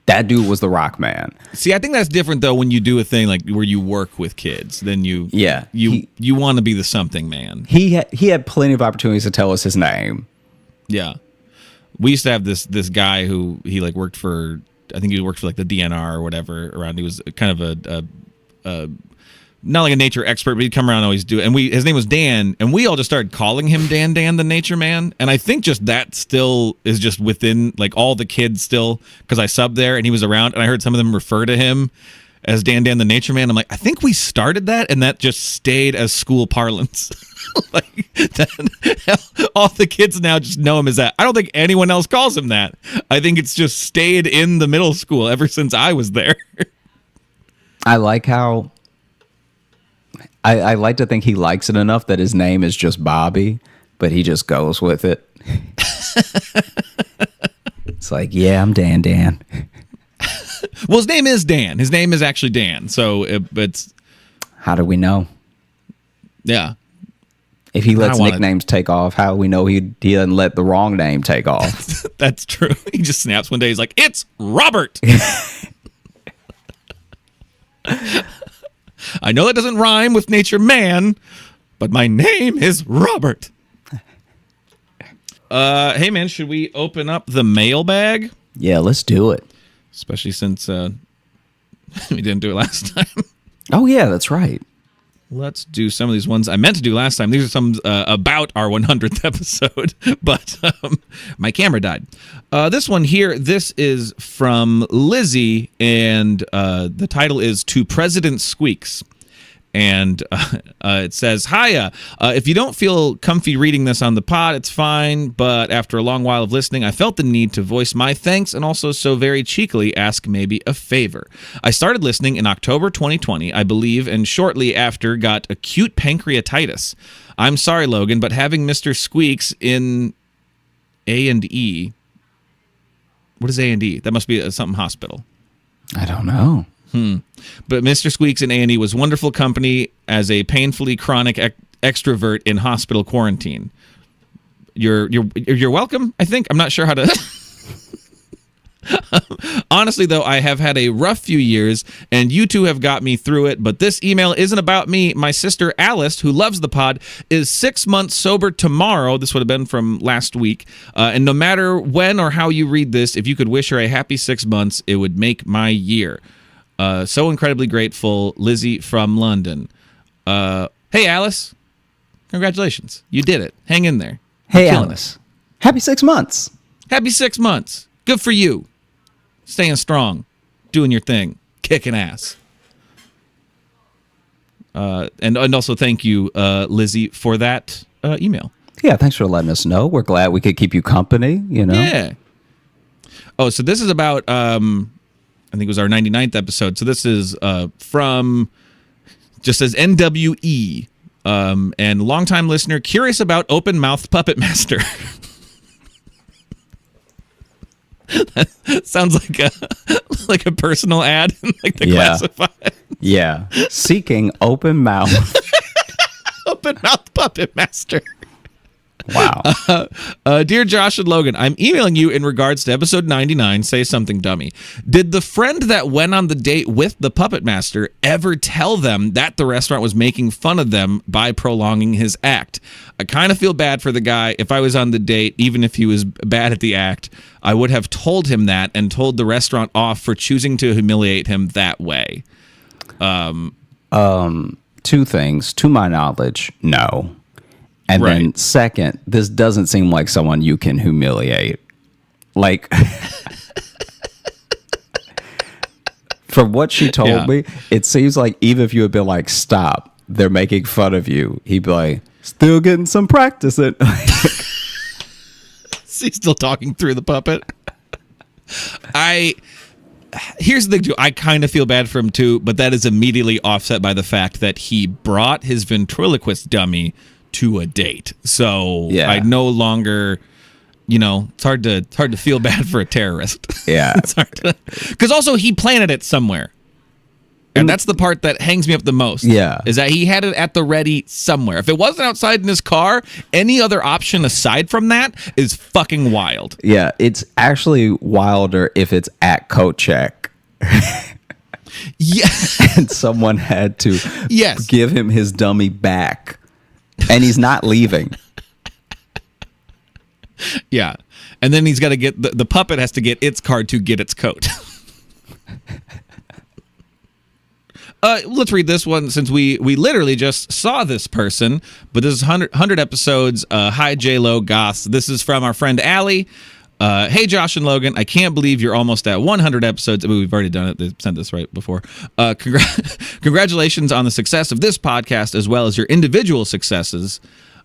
That dude was the Rock Man. See, I think that's different though when you do a thing like where you work with kids. Then you want to be the something man. He had plenty of opportunities to tell us his name. Yeah. We used to have this guy who he like worked for, I think he worked for like the DNR or whatever around. He was kind of a not like a nature expert, but he'd come around and always do it. And his name was Dan, and we all just started calling him Dan the Nature Man. And I think just that still is just within like all the kids still, because I subbed there and he was around, and I heard some of them refer to him as Dan the Nature Man. I'm like, I think we started that, and that just stayed as school parlance. Like all the kids now just know him as that. I don't think anyone else calls him that. I think it's just stayed in the middle school ever since I was there. I like how I like to think he likes it enough that his name is just Bobby, but he just goes with it. It's like, yeah, I'm Dan. Well, his name is Dan. His name is actually Dan. So it's How do we know? yeah. If he lets I wanna- nicknames take off, how do we know he doesn't let the wrong name take off? That's true. He just snaps one day. He's like, "It's Robert." I know that doesn't rhyme with Nature Man, but my name is Robert. Hey man, should we open up the mailbag? Yeah, let's do it. Especially since we didn't do it last time. Oh, yeah, that's right. Let's do some of these ones I meant to do last time. These are some about our 100th episode, but my camera died. This one here, this is from Lizzie, and the title is To President Squeaks. And it says, Hiya, if you don't feel comfy reading this on the pod, it's fine. But after a long while of listening, I felt the need to voice my thanks and also so very cheekily ask maybe a favor. I started listening in October 2020, I believe, and shortly after got acute pancreatitis. I'm sorry, Logan, but having Mr. Squeaks in A&E, what is A&E? That must be something hospital. I don't know. But Mr. Squeaks in A&E was wonderful company as a painfully chronic extrovert in hospital quarantine. You're welcome, I think. I'm not sure how to... Honestly, though, I have had a rough few years, and you two have got me through it, but this email isn't about me. My sister Alice, who loves the pod, is 6 months sober tomorrow. This would have been from last week. And no matter when or how you read this, if you could wish her a happy 6 months, it would make my year. So incredibly grateful, Lizzie from London. Hey, Alice. Congratulations. You did it. Hang in there. Hey, You're killing Alice. Happy 6 months. Happy 6 months. Good for you. Staying strong. Doing your thing. Kicking ass. And also thank you, Lizzie, for that email. Yeah, thanks for letting us know. We're glad we could keep you company, you know? Yeah. Oh, so this is about, I think it was our 99th episode. So this is from, just says NWE, and longtime listener, curious about open-mouthed Puppet Master. That sounds like a personal ad in like the classified. Yeah. Seeking open mouth. Open-mouthed Puppet Master. Wow. Dear Josh and Logan, I'm emailing you in regards to episode 99, Say Something Dummy. Did the friend that went on the date with the Puppet Master ever tell them that the restaurant was making fun of them by prolonging his act? I kind of feel bad for the guy. If I was on the date, even if he was bad at the act, I would have told him that and told the restaurant off for choosing to humiliate him that way. Two things. To my knowledge, no. And then Right. second, this doesn't seem like someone you can humiliate. Like, from what she told me, it seems like even if you had been like, stop, they're making fun of you, he'd be like, still getting some practice in. He's still talking through the puppet. here's the thing, too. I kind of feel bad for him, too, but that is immediately offset by the fact that he brought his ventriloquist dummy to a date. So I no longer, it's hard to feel bad for a terrorist. Yeah. It's hard to, because also he planted it somewhere. And that's the part that hangs me up the most. Yeah. Is that he had it at the ready somewhere. If it wasn't outside in his car, any other option aside from that is fucking wild. Yeah, it's actually wilder if it's at coat check. Yeah. And someone had to give him his dummy back. And he's not leaving. Yeah. And then he's got to get, the puppet has to get its card to get its coat. Let's read this one since we literally just saw this person, but this is 100 episodes. Hi, J-Lo Goths. This is from our friend Allie. Hey, Josh and Logan. I can't believe you're almost at 100 episodes. I mean, we've already done it. They sent this right before. Congratulations on the success of this podcast as well as your individual successes.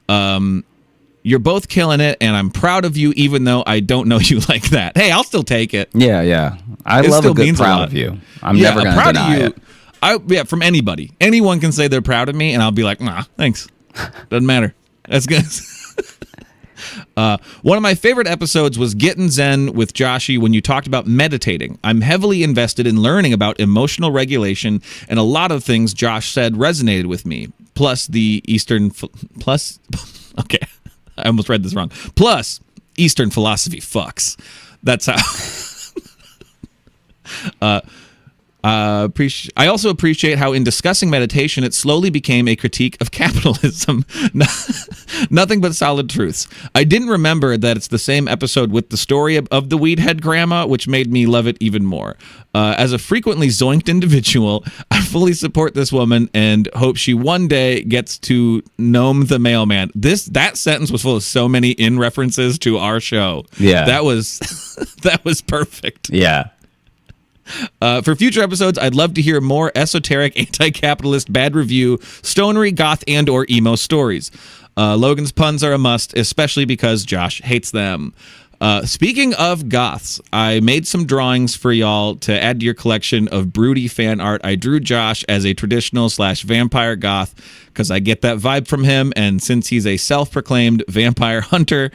You're both killing it, and I'm proud of you, even though I don't know you like that. Hey, I'll still take it. Yeah. I love a good proud of you. I'm never going to deny it. From anybody. Anyone can say they're proud of me, and I'll be like, nah, thanks. Doesn't matter. That's good. One of my favorite episodes was Getting Zen with Joshy when you talked about meditating. I'm heavily invested in learning about emotional regulation, and a lot of things Josh said resonated with me. Plus, okay, I almost read this wrong. Plus, Eastern philosophy fucks. That's how... I also appreciate how in discussing meditation, it slowly became a critique of capitalism. Nothing but solid truths. I didn't remember that it's the same episode with the story of the weedhead grandma, which made me love it even more. As a frequently zoinked individual, I fully support this woman and hope she one day gets to gnome the mailman. That sentence was full of so many in references to our show. Yeah. That was perfect. Yeah. For future episodes, I'd love to hear more esoteric, anti-capitalist, bad review, stonery, goth, and or emo stories. Logan's puns are a must, especially because Josh hates them. Speaking of goths, I made some drawings for y'all to add to your collection of broody fan art. I drew Josh as a traditional / vampire goth because I get that vibe from him, and since he's a self-proclaimed vampire hunter,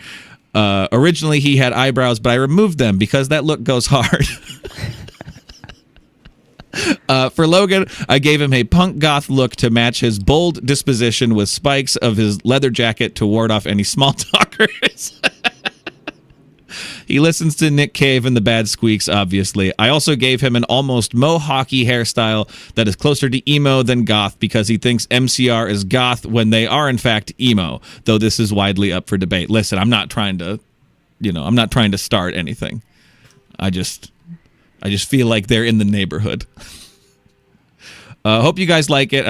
originally he had eyebrows, but I removed them because that look goes hard. For Logan, I gave him a punk goth look to match his bold disposition with spikes of his leather jacket to ward off any small talkers. He listens to Nick Cave and the Bad Squeaks, obviously. I also gave him an almost mohawky hairstyle that is closer to emo than goth because he thinks MCR is goth when they are, in fact, emo, though this is widely up for debate. Listen, I'm not trying to start anything. I just feel like they're in the neighborhood. Hope you guys like it.